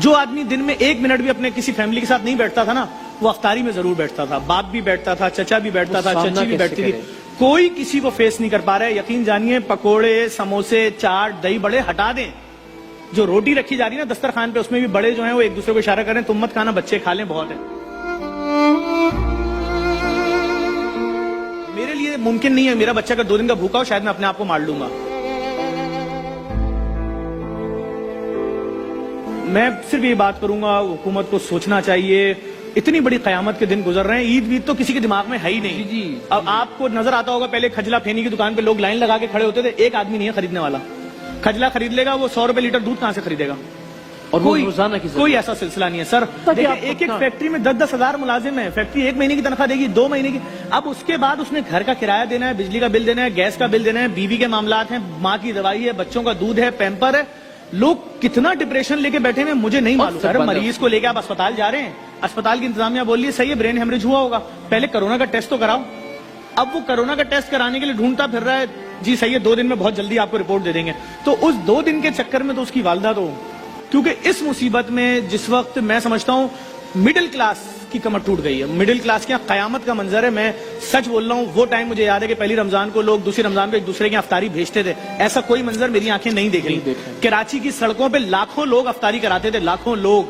جو آدمی دن میں 1 منٹ بھی اپنے کسی فیملی کے ساتھ نہیں بیٹھتا تھا نا، وہ افطاری میں ضرور بیٹھتا تھا. باپ بھی بیٹھتا تھا، چچا بھی بیٹھتا تھا، چچی بھی بیٹھتی تھی. کوئی کسی کو فیس نہیں کر پا رہا ہے. یقین جانیے پکوڑے، سموسے، چاٹ، دہی بڑے ہٹا دیں. جو روٹی رکھی جا رہی ہے نا دسترخوان پہ، اس میں بھی بڑے جو ہیں وہ ایک دوسرے کو اشارہ کریں تم مت کھانا، بچے کھا لیں، بہت ہے. میرے لیے ممکن نہیں ہے میرا بچہ اگر 2 دن کا بھوکا ہو شاید میں اپنے آپ کو مار لوں گا. میں صرف یہ بات کروں گا حکومت کو سوچنا چاہیے. اتنی بڑی قیامت کے دن گزر رہے ہیں، عید تو کسی کے دماغ میں ہے ہی نہیں. جی اب آپ کو نظر آتا ہوگا پہلے کھجلا پھینی کی دکان پہ لوگ لائن لگا کے کھڑے ہوتے تھے، ایک آدمی نہیں ہے خریدنے والا. کھجلا خرید لے گا وہ 100 روپے لیٹر دودھ کہاں سے خریدے گا؟ اور روزانہ کی کوئی ایسا سلسلہ نہیں ہے سر. ایک فیکٹری میں 10-10 ہزار ملازم ہیں، فیکٹری 1 مہینے کی تنخواہ دے گی، 2 مہینے کی. اب اس کے بعد اس نے گھر کا کرایہ دینا ہے، بجلی کا بل دینا ہے، گیس کا بل دینا ہے، بیوی کے معاملات ہیں، ماں کی دوائی ہے، بچوں کا دودھ ہے، پیمپر ہے. لوگ کتنا ڈپریشن لے کے بیٹھے ہیں مجھے نہیں معلوم. سر مریض کو لے کے آپ اسپتال جا رہے ہیں، اسپتال کی انتظامیہ بول رہی ہے صحیح ہے برین ہیمریج ہوا ہوگا، پہلے کرونا کا ٹیسٹ تو کراؤ. اب وہ کرونا کا ٹیسٹ کرانے کے لیے ڈھونڈتا پھر رہا ہے، جی صحیح ہے 2 دن میں بہت جلدی آپ کو رپورٹ دے دیں گے. تو اس 2 دن کے چکر میں تو اس کی والدہ تو، کیونکہ اس مصیبت میں جس وقت میں سمجھتا ہوں مڈل کلاس کی کمر ٹوٹ گئی ہے، مڈل کلاس کی قیامت کا منظر ہے. میں سچ بول رہا ہوں، وہ ٹائم مجھے یاد ہے کہ پہلی رمضان کو لوگ دوسری رمضان کو ایک دوسرے کی افطاری بھیجتے تھے. ایسا کوئی منظر میری آنکھیں نہیں دیکھ رہی. کراچی کی سڑکوں پہ لاکھوں لوگ افطاری کراتے تھے، لاکھوں لوگ،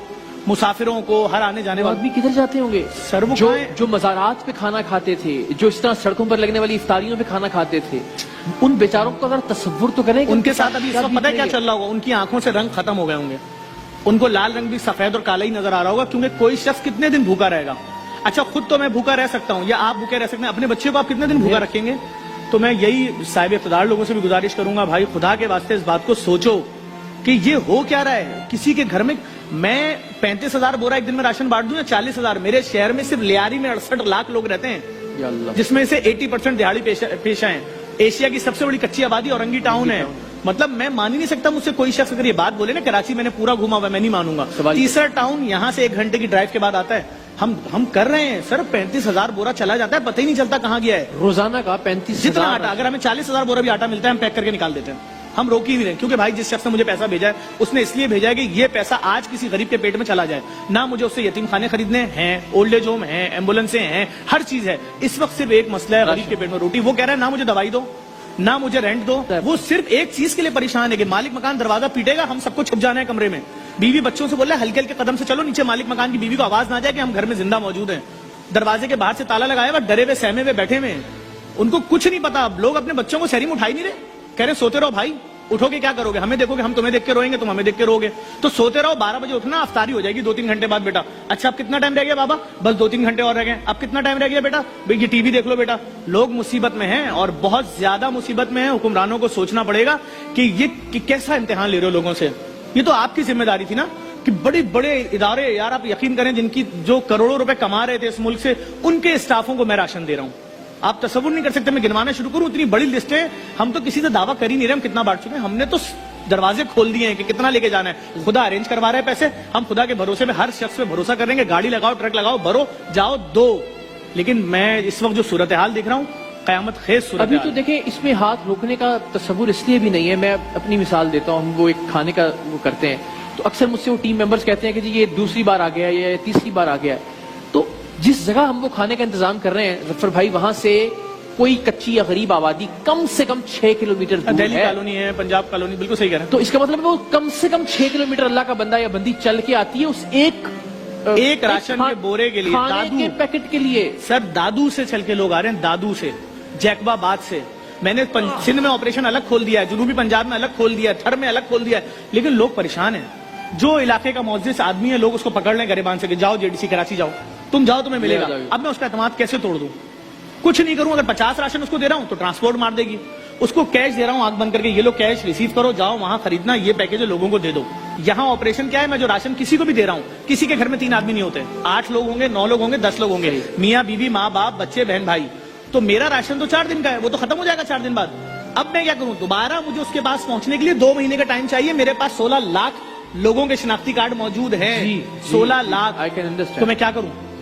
مسافروں کو، ہر آنے جانے والے. آدمی کدھر جاتے ہوں گے سر؟ وہ جو مزارات پہ کھانا کھاتے تھے، جو اس طرح سڑکوں پر لگنے والی افطاریوں پہ کھانا کھاتے تھے، ان بیچاروں کو اگر تصور تو کریں، ان کے ساتھ ابھی اس وقت پتہ ہے کیا چل رہا ہوگا؟ ان کی آنکھوں سے رنگ ختم ہو گئے ہوں گے، ان کو لال رنگ بھی سفید اور کالا ہی نظر آ رہا ہوگا. کیونکہ کوئی شخص کتنے دن بھوکا رہے گا؟ اچھا خود تو میں بھوکا رہ سکتا ہوں یا آپ بھوکے رہ سکتے ہیں، اپنے بچے کو آپ کتنے دن بھوکا رکھیں گے؟ تو میں یہی صاحب اقتدار لوگوں سے بھی گزارش کروں گا، بھائی خدا کے واسطے اس بات کو سوچو کہ یہ ہو کیا رہا ہے. کسی کے گھر میں میں 35,000 بورا ایک دن میں راشن بانٹ دوں یا 40,000؟ میرے شہر میں صرف لیاری میں 68 لاکھ لوگ رہتے ہیں، جس میں سے 80% دہاڑی پیشہ ہیں. ایشیا کی سب سے بڑی کچی آبادی اورنگی ٹاؤن ہے. مطلب میں مان ہی نہیں سکتا مجھ سے کوئی شخص اگر یہ بات بولے نا، کراچی میں نے پورا گھوما ہوا، میں نہیں مانوں گا. تیسرا ٹاؤن یہاں سے 1 گھنٹے کی ڈرائیو کے بعد آتا ہے. ہم کر رہے ہیں سر، 35,000 بورا چلا جاتا ہے، پتہ ہی نہیں چلتا کہاں گیا ہے. روزانہ کا 35,000 جتنا آٹا، اگر ہمیں 40,000 بورا بھی آٹا ملتا ہے ہم پیک کر کے نکال دیتے ہیں. ہم روک ہی نہیں رہے، کیونکہ بھائی جس شخص نے مجھے پیسہ بھیجا ہے اس نے اس لیے بھیجا ہے کہ یہ پیسہ آج کسی غریب کے پیٹ میں چلا جائے. نہ مجھے اس سے یتیم خانے خریدنے ہیں، اولڈ ایج ہوم ہیں، ایمبولینسیں ہیں، ہر چیز ہے. اس وقت صرف ایک مسئلہ ہے غریب کے پیٹ میں روٹی. وہ کہہ رہا ہے نہ مجھے دوائی دو، نہ مجھے رینٹ دو. وہ صرف ایک چیز کے لیے پریشان ہے کہ مالک مکان دروازہ پیٹے گا، ہم سب کو چھپ جانا ہے کمرے میں. بیوی بچوں سے بول رہا ہے ہلکے ہلکے قدم سے چلو نیچے، مالک مکان کی بیوی کو آواز نہ جائے کہ ہم گھر میں زندہ موجود ہیں. دروازے کے باہر سے تالا لگایا ہوا، ڈرے ہوئے سہمے ہوئے بیٹھے ہوئے. ان کو کچھ نہیں پتا. اب لوگ اپنے بچوں کو سحری میں اٹھا ہی نہیں رہے، کہہ رہے سوتے رہو بھائی، اٹھو کے کیا کرو گے؟ ہمیں دیکھو گے، ہم تمہیں دیکھ کے روئیں گے، تم ہمیں دیکھ کے رو گے. تو سوتے رہو، 12 بجے اٹھنا، افطاری ہو جائے گی 2-3 گھنٹے بعد. بیٹا اچھا اب کتنا ٹائم رہ گیا بابا؟ بس 2-3 گھنٹے اور رہ گئے. اب کتنا ٹائم رہ گیا بیٹا؟ بھائی یہ ٹی وی دیکھ لو بیٹا. لوگ مصیبت میں ہیں اور بہت زیادہ مصیبت میں ہیں. حکمرانوں کو سوچنا پڑے گا کہ یہ کیسا امتحان لے رہے ہو لوگوں سے. یہ تو آپ کی ذمہ داری تھی نا کہ بڑے بڑے ادارے، یار آپ یقین کریں جن کی جو کروڑوں روپے کما رہے تھے اس ملک سے، ان کے اسٹافوں کو میں راشن دے رہا ہوں. آپ تصور نہیں کر سکتے، میں گنوانا شروع کروں اتنی بڑی لسٹ ہے. ہم تو کسی سے دعویٰ کر ہی نہیں رہے ہم کتنا بانٹ چکے ہیں. ہم نے تو دروازے کھول دیے ہیں کہ کتنا لے کے جانا ہے. خدا ارینج کروا رہا ہے پیسے، ہم خدا کے بھروسے میں ہر شخص پہ بھروسہ کریں گے. گاڑی لگاؤ، ٹرک لگاؤ، بھرو، جاؤ، دو. لیکن میں اس وقت جو صورتحال دیکھ رہا ہوں قیامت خیز صورتحال. ابھی تو دیکھیں اس میں ہاتھ روکنے کا تصور اس لیے بھی نہیں ہے. میں اپنی مثال دیتا ہوں. ہم وہ ایک کھانے کا وہ کرتے ہیں تو اکثر مجھ سے وہ ٹیم ممبرز کہتے ہیں کہ جی یہ 2ری بار آ گیا یا 3ری بار آ گیا ہے. تو جس جگہ ہم وہ کھانے کا انتظام کر رہے ہیں ظفر بھائی، وہاں سے کوئی کچی یا غریب آبادی کم سے کم 6 کلومیٹر دور ہے. دہلی کالونی ہے، پنجاب کالونی، بالکل صحیح کہہ رہے ہیں. تو اس کا مطلب ہے وہ کم سے کم 6 کلومیٹر اللہ کا بندہ یا بندی چل کے آتی ہے اس ایک راشن کے بورے کے لیے، دادو کے پیکٹ کے لیے. سر دادو سے چل کے لوگ آ رہے ہیں، دادو سے، جیکب آباد سے. میں نے سندھ میں آپریشن الگ کھول دیا ہے، جنوبی پنجاب میں الگ کھول دیا ہے، تھر میں الگ کھول دیا ہے. لیکن لوگ پریشان ہیں. جو علاقے کا معزز آدمی ہے لوگ اس کو پکڑ لیں گریبان سے کہ جاؤ JDC کراچی جاؤ، تم جاؤ تمہیں ملے گا. اب میں اس کا اعتماد کیسے توڑ دوں؟ کچھ نہیں کروں. اگر 50 راشن اس کو دے رہا ہوں تو ٹرانسپورٹ مار دے گی. اس کو کیش دے رہا ہوں آنکھ بند کر کے، یہ لو کیش ریسیو کرو، جاؤ وہاں خریدنا، یہ پیکج لوگوں کو دے دو. یہاں آپریشن کیا ہے؟ میں جو راشن کسی کو بھی دے رہا ہوں، کسی کے گھر میں 3 آدمی نہیں ہوتے، 8 لوگ ہوں گے، 9 لوگ ہوں گے، 10 لوگ ہوں گے، میاں بیوی، ماں باپ، بچے، بہن بھائی. تو میرا راشن تو 4 دن کا ہے، وہ تو ختم ہو جائے گا 4 دن بعد. اب میں کیا کروں؟ دوبارہ مجھے اس کے پاس پہنچنے کے لیے 2 مہینے کا ٹائم چاہیے. میرے پاس 16 لاکھ لوگوں کے شناختی کارڈ موجود ہیں. 16 لاکھ. تو میں کیا کروں؟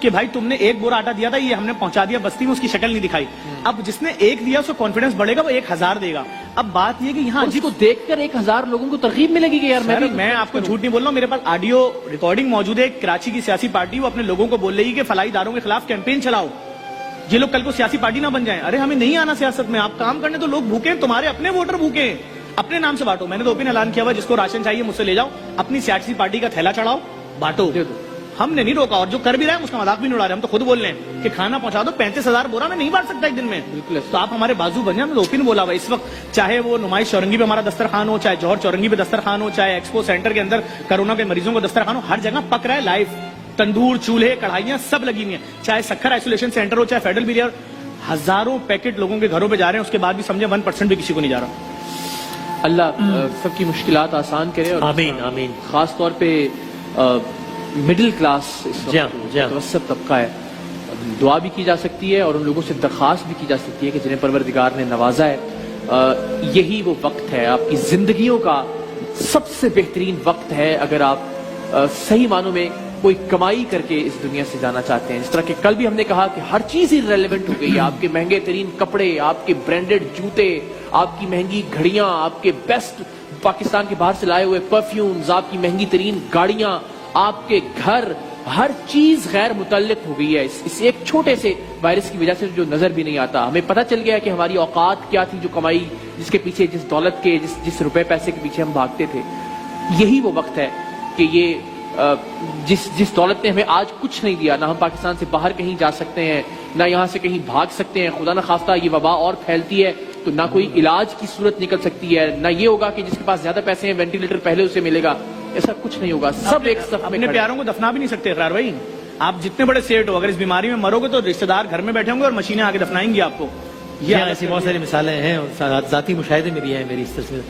کہ بھائی تم نے ایک بورا آٹا دیا تھا, یہ ہم نے پہنچا دیا بستی میں, اس کی شکل نہیں دکھائی. اب جس نے ایک دیا اس کو کانفیڈنس بڑھے گا, وہ 1000 دے گا. اب بات یہ کہ یہاں جس کو دیکھ کر 1000 لوگوں کو ترغیب ملے گی کہ یار میں آپ کو جھوٹ نہیں بول رہا ہوں, میرے پاس آڈیو ریکارڈنگ موجود ہے. کراچی کی سیاسی پارٹی وہ اپنے لوگوں کو بول رہی ہے کہ فلاحی اداروں کے خلاف کیمپین چلاؤ, یہ لوگ کل کو سیاسی پارٹی نہ بن جائیں. ارے ہمیں نہیں آنا سیاست میں, آپ کام کرنے تو لوگ بھوکے ہیں, تمہارے اپنے ووٹر بھوکے ہیں, اپنے نام سے بانٹو. میں نے تو اوپن اعلان کیا ہوا, جس کو راشن چاہیے مجھ سے لے جاؤ, اپنی سیاسی پارٹی کا تھیلا چڑھاؤ, بانٹو. ہم نے نہیں روکا, اور جو کر بھی رہا ہے اس کا مذاق بھی نہیں اڑا رہے. ہم تو خود بول رہے ہیں کہ کھانا پہنچا دو, 35,000 بورا میں نہیں بانٹ سکتا ایک دن میں. تو آپ ہمارے بازو بن جائیں. ہم نے اوپن بولا ہوا اس وقت, چاہے وہ نمائش چورنگی پہ ہمارا دسترخوان ہو, چاہے جوہر چورنگی پہ دسترخوان ہو, چاہے ایکسپو سینٹر کے اندر کرونا کے مریضوں کو دسترخوان ہو, ہر جگہ پک رہا ہے لائف. تندور, چولہے, کڑھائیاں سب لگی ہوئی ہیں. چاہے سکھر آئسولیشن سینٹر ہو, چاہے فیڈرل بیریئر, ہزاروں پیکٹ لوگوں کے گھروں پہ جا رہے ہیں. اس کے بعد بھی سمجھے 1% بھی کسی کو نہیں جا رہا. اللہ سب کی مشکلات آسان کرے, اور آمین آمین. خاص طور پہ مڈل کلاس متوسط طبقہ ہے, دعا بھی کی جا سکتی ہے اور ان لوگوں سے درخواست بھی کی جا سکتی ہے کہ جنہیں پروردگار نے نوازا ہے. یہی وہ وقت ہے, آپ کی زندگیوں کا سب سے بہترین وقت ہے اگر آپ صحیح معنوں میں کوئی کمائی کر کے اس دنیا سے جانا چاہتے ہیں. جس طرح کہ کل بھی ہم نے کہا کہ ہر چیز ہی ریلیونٹ ہو گئی ہے. آپ کے مہنگے ترین کپڑے, آپ کے برانڈڈ جوتے, آپ کی مہنگی گھڑیاں, آپ کے بیسٹ پاکستان کے باہر سے لائے ہوئے پرفیومز, آپ کی مہنگی ترین گاڑیاں, آپ کے گھر, ہر چیز غیر متعلق ہو گئی ہے اس ایک چھوٹے سے وائرس کی وجہ سے جو نظر بھی نہیں آتا. ہمیں پتہ چل گیا کہ ہماری اوقات کیا تھی, جو کمائی, جس کے پیچھے, جس دولت کے, جس روپے پیسے کے پیچھے ہم بھاگتے تھے. یہی وہ وقت ہے کہ یہ جس دولت نے ہمیں آج کچھ نہیں دیا, نہ ہم پاکستان سے باہر کہیں جا سکتے ہیں, نہ یہاں سے کہیں بھاگ سکتے ہیں, خدا نہ خواستہ یہ وبا اور پھیلتی ہے تو نہ کوئی علاج کی صورت نکل سکتی ہے, نہ یہ ہوگا کہ جس کے پاس زیادہ پیسے ہیں وینٹیلیٹر پہلے اسے ملے گا. ایسا کچھ نہیں ہوگا. سب ایک صف میں اپنے پیاروں کو دفنا بھی نہیں سکتے اقرار بھائی. آپ جتنے بڑے سیٹ ہو, اگر اس بیماری میں مرو گے تو رشتہ دار گھر میں بیٹھے ہوں گے اور مشینیں آ کے دفنائیں گی آپ کو. یہ ایسی بہت ساری مثالیں ہیں, ذاتی مشاہدے میں بھی ہیں میری اس طرح سے.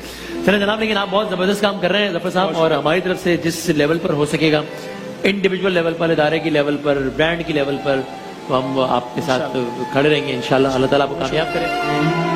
چلیں جناب, لیکن آپ بہت زبردست کام کر رہے ہیں ظفر صاحب, اور ہماری طرف سے جس لیول پر ہو سکے گا, انڈیویجول لیول پر, ادارے کی لیول پر, برانڈ کی لیول پر, تو ہم آپ کے ساتھ کھڑے رہیں گے انشاءاللہ. اللہ تعالیٰ آپ کو کامیاب کرے.